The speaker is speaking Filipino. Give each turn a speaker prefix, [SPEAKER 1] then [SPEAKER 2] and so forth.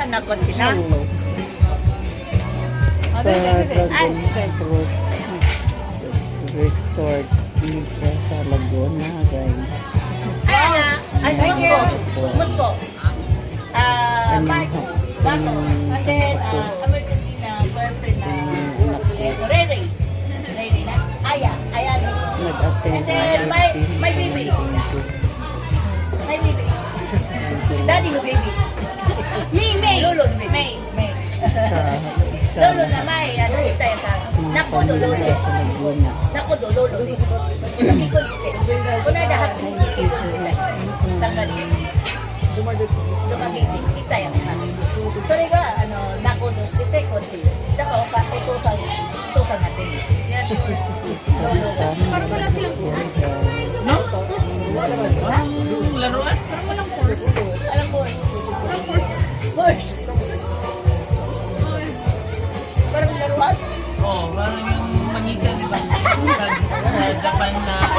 [SPEAKER 1] Saan nagot sila?
[SPEAKER 2] Hello. Sa Dragon Fruit Resort dito sa Laguna, guys.
[SPEAKER 1] Ay, Musko. Musko. Mark. Bato. And then, Americantina, boyfriend na Rere. Rere na. Aya. Aya.
[SPEAKER 2] Nag-attend
[SPEAKER 1] And then, my baby. My baby. Daddy no baby. May. Lolo no baby. May. Lolo na may. Ano kita yung sa... Nako do lolo.
[SPEAKER 2] Sa Laguna.
[SPEAKER 1] Nako do lolo. Kami konste. Kuna dahat sa chiki konste. Sanggan. Lumagiging kita yung sa... So, nga, ano, nako do stite konti. Dako ka, utusan natin.
[SPEAKER 2] Para wala silang
[SPEAKER 3] No? Laruan? Parang walang course.
[SPEAKER 1] Alam ko. Course. Parang laruan.
[SPEAKER 3] Oo, parang yung manika, di ba? Sa Japan na